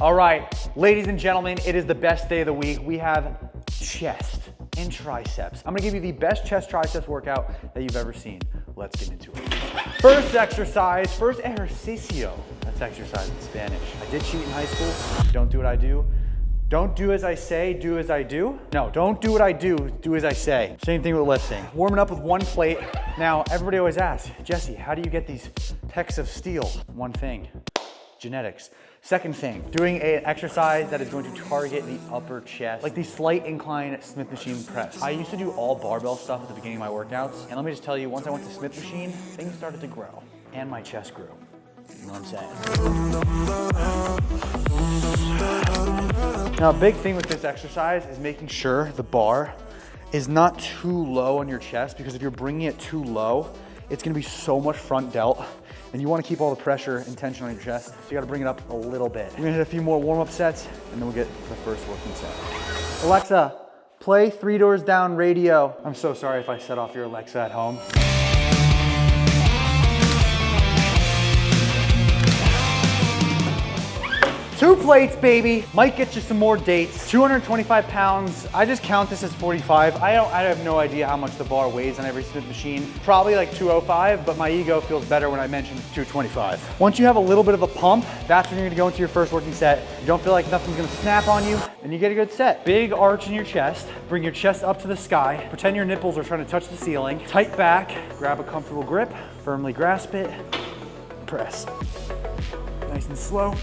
All right, ladies and gentlemen, it is the best day of the week. We have chest and triceps. I'm gonna give you the best chest triceps workout that you've ever seen. Let's get into it. First exercise, first ejercicio. That's exercise in Spanish. I did cheat in high school. Don't do what I do. Don't do as I say, do as I do. No, don't do what I do, do as I say. Same thing with lifting. Warming up with one plate. Now, everybody always asks, Jesse, how do you get these pecs of steel? One thing, genetics. Second thing, doing an exercise that is going to target the upper chest, like the slight incline Smith machine press. I used to do all barbell stuff at the beginning of my workouts, and let me just tell you, once I went to Smith machine, things started to grow, and my chest grew. You know what I'm saying? Now, a big thing with this exercise is making sure the bar is not too low on your chest, because if you're bringing it too low, it's gonna be so much front delt, and you wanna keep all the pressure and tension on your chest, so you gotta bring it up a little bit. We're gonna hit a few more warm-up sets, and then we'll get to the first working set. Alexa, play 3 Doors Down radio. I'm so sorry if I set off your Alexa at home. 2 plates, baby. Might get you some more dates. 225 pounds. I just count this as 45. I have no idea how much the bar weighs on every Smith machine. Probably like 205, but my ego feels better when I mention it's 225. Once you have a little bit of a pump, that's when you're gonna go into your first working set. You don't feel like nothing's gonna snap on you, and you get a good set. Big arch in your chest. Bring your chest up to the sky. Pretend your nipples are trying to touch the ceiling. Tight back. Grab a comfortable grip. Firmly grasp it. Press. Nice and slow.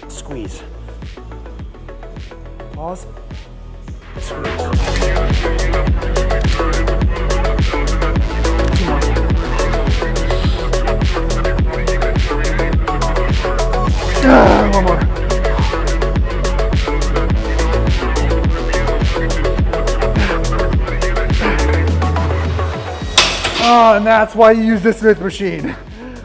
Squeeze. Pause. Squeeze. One more. Oh, and that's why you use the Smith machine.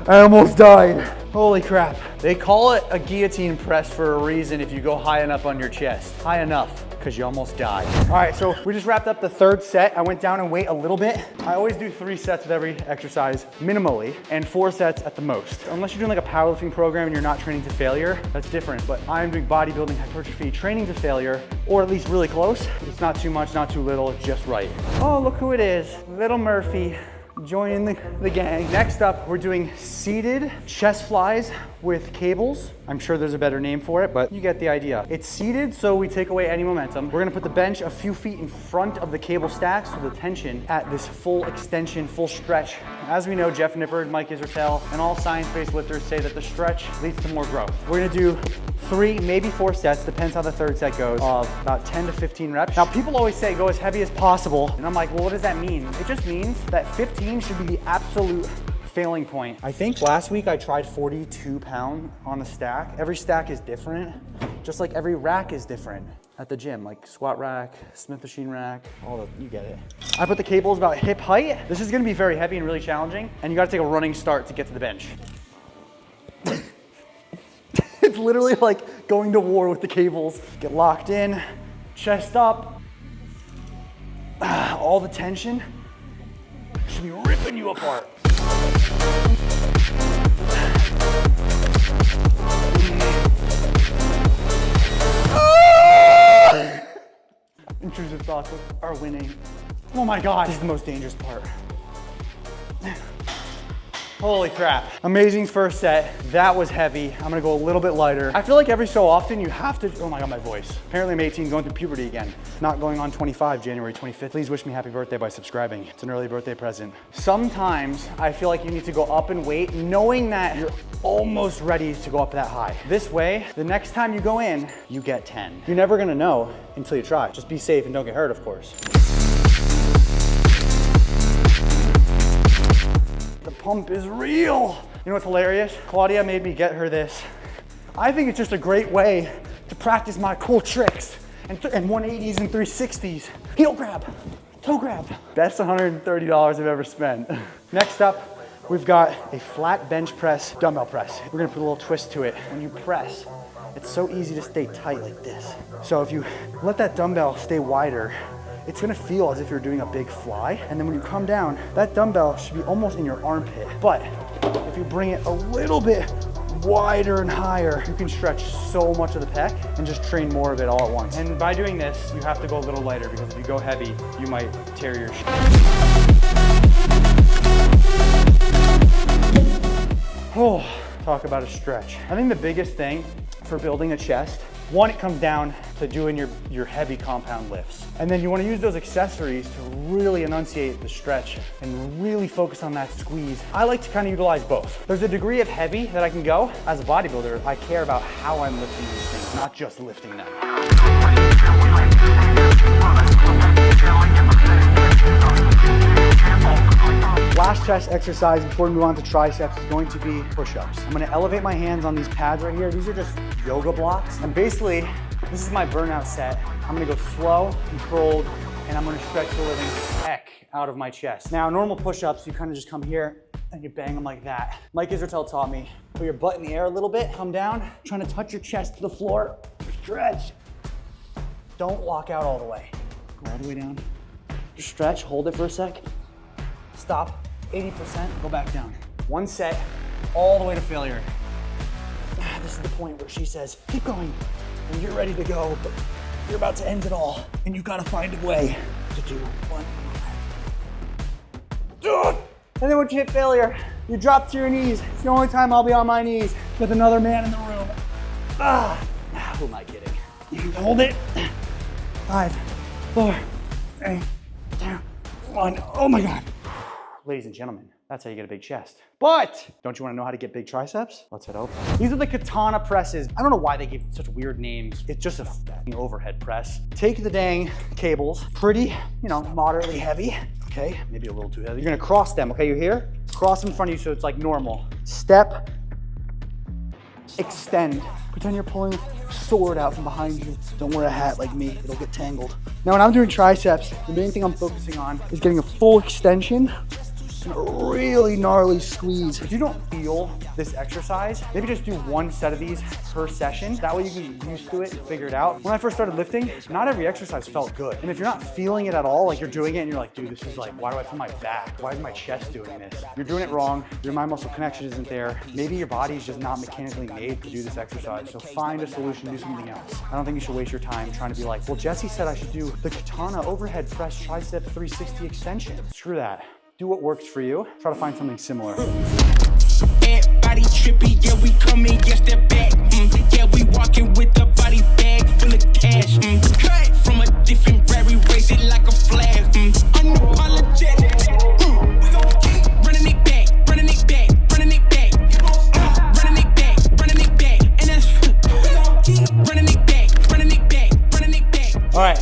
I almost died. Holy crap. They call it a guillotine press for a reason if you go high enough on your chest. High enough, because you almost died. All right, so we just wrapped up the 3rd set. I went down in weight a little bit. I always do 3 sets with every exercise, minimally, and 4 sets at the most. Unless you're doing like a powerlifting program and you're not training to failure, that's different. But I'm doing bodybuilding, hypertrophy, training to failure, or at least really close. It's not too much, not too little, it's just right. Oh, look who it is, little Murphy. Joining the gang. Next up, we're doing seated chest flies with cables. I'm sure there's a better name for it, but you get the idea. It's seated, so we take away any momentum. We're gonna put the bench a few feet in front of the cable stacks, so the tension at this full extension, full stretch. As we know, Jeff Nippard, Mike Israetel, and all science-based lifters say that the stretch leads to more growth. We're gonna do 3, maybe 4 sets, depends how the 3rd set goes, of about 10 to 15 reps. Now, people always say go as heavy as possible, and I'm like, well, what does that mean? It just means that 15 should be the absolute failing point. I think last week I tried 42 pound on a stack. Every stack is different, just like every rack is different at the gym, like squat rack, Smith machine rack, you get it. I put the cables about hip height. This is gonna be very heavy and really challenging, and you gotta take a running start to get to the bench. It's literally like going to war with the cables. Get locked in, chest up. All the tension should be ripping you apart. Intrusive thoughts are winning. Oh my God, this is the most dangerous part. Holy crap. Amazing first set. That was heavy. I'm gonna go a little bit lighter. I feel like every so often you have to, oh my God, my voice. Apparently I'm 18, going through puberty again. Not going on 25, January 25th. Please wish me happy birthday by subscribing. It's an early birthday present. Sometimes I feel like you need to go up in weight knowing that you're almost ready to go up that high. This way, the next time you go in, you get 10. You're never gonna know until you try. Just be safe and don't get hurt, of course. The pump is real. You know what's hilarious? Claudia made me get her this. I think it's just a great way to practice my cool tricks and 180s and 360s. Heel grab, toe grab. Best $130 I've ever spent. Next up, we've got a flat bench press, dumbbell press. We're gonna put a little twist to it. When you press, it's so easy to stay tight like this. So if you let that dumbbell stay wider, it's gonna feel as if you're doing a big fly. And then when you come down, that dumbbell should be almost in your armpit. But if you bring it a little bit wider and higher. You can stretch so much of the pec and just train more of it all at once. And by doing this, you have to go a little lighter because if you go heavy, you might tear your shit. Oh, talk about a stretch. I think the biggest thing for building a chest, one, it comes down to doing your heavy compound lifts. And then you want to use those accessories to really enunciate the stretch and really focus on that squeeze. I like to kind of utilize both. There's a degree of heavy that I can go. As a bodybuilder, I care about how I'm lifting these things, not just lifting them. Last chest exercise before we move on to triceps is going to be push-ups. I'm gonna elevate my hands on these pads right here. These are just yoga blocks. And basically, this is my burnout set. I'm gonna go slow, controlled, and I'm gonna stretch the living heck out of my chest. Now, normal push-ups, you kind of just come here and you bang them like that. Mike Israetel taught me, put your butt in the air a little bit, come down, trying to touch your chest to the floor, stretch. Don't walk out all the way. Go all the way down. Just stretch, hold it for a sec. Stop, 80%, go back down. One set, all the way to failure. This is the point where she says, keep going, and you're ready to go, but you're about to end it all, and you gotta find a way to do one more. And then once you hit failure, you drop to your knees. It's the only time I'll be on my knees with another man in the room. Who am I kidding? You can hold it. 5, 4, 3, 2, 1. Oh my God. Ladies and gentlemen, that's how you get a big chest. But don't you want to know how to get big triceps? Let's head over. These are the Katana presses. I don't know why they gave such weird names. It's just a f***ing overhead press. Take the dang cables, pretty, moderately heavy. Okay, maybe a little too heavy. You're gonna cross them, okay, you here? Cross in front of you so it's like normal. Step, extend. Pretend you're pulling a sword out from behind you. Don't wear a hat like me, it'll get tangled. Now when I'm doing triceps, the main thing I'm focusing on is getting a full extension and a really gnarly squeeze. If you don't feel this exercise, maybe just do one set of these per session. That way you can get used to it and figure it out. When I first started lifting, not every exercise felt good. And if you're not feeling it at all, like you're doing it and you're like, dude, this is like, why do I feel my back? Why is my chest doing this? You're doing it wrong. Your mind muscle connection isn't there. Maybe your body's just not mechanically made to do this exercise. So find a solution, do something else. I don't think you should waste your time trying to be like, well, Jesse said I should do the Katana overhead press tricep 360 extension. Screw that. Do what works for you. Try to find something similar. Body trippy, yeah, we coming, yes, they're back. Yeah, we walking with a body bag full of cash. Cut from a different rary, raise it like a flag. Unapologetic. We gon' keep running it back, running it back, running it back. Running it back, running it back. And that's we gon' keep running it back, running it back, running it back. All right.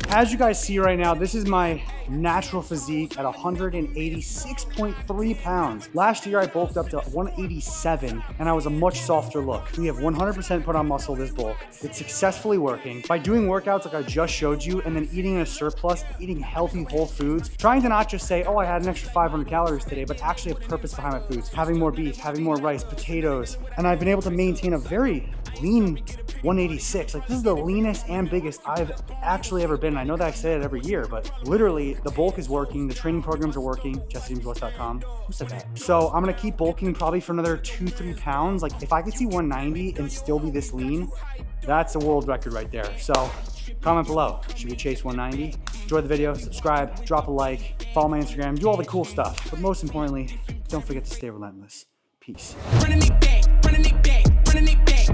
As you guys see right now, this is my natural physique at 186.3 pounds. Last year, I bulked up to 187 and I was a much softer look. We have 100% put on muscle this bulk. It's successfully working. By doing workouts like I just showed you and then eating in a surplus, eating healthy whole foods, trying to not just say, oh, I had an extra 500 calories today, but actually a purpose behind my foods, having more beef, having more rice, potatoes. And I've been able to maintain a very lean 186. Like, this is the leanest and biggest I've actually ever been. I know that I say it every year, but literally the bulk is working. The training programs are working. JesseJamesWest.com. Who said that? So I'm gonna keep bulking probably for another 2-3 pounds. Like, if I could see 190 and still be this lean, that's a world record right there. So comment below. Should we chase 190? Enjoy the video, subscribe, drop a like, follow my Instagram, do all the cool stuff. But most importantly, don't forget to stay relentless. Peace. Running it back, running it back, running it back.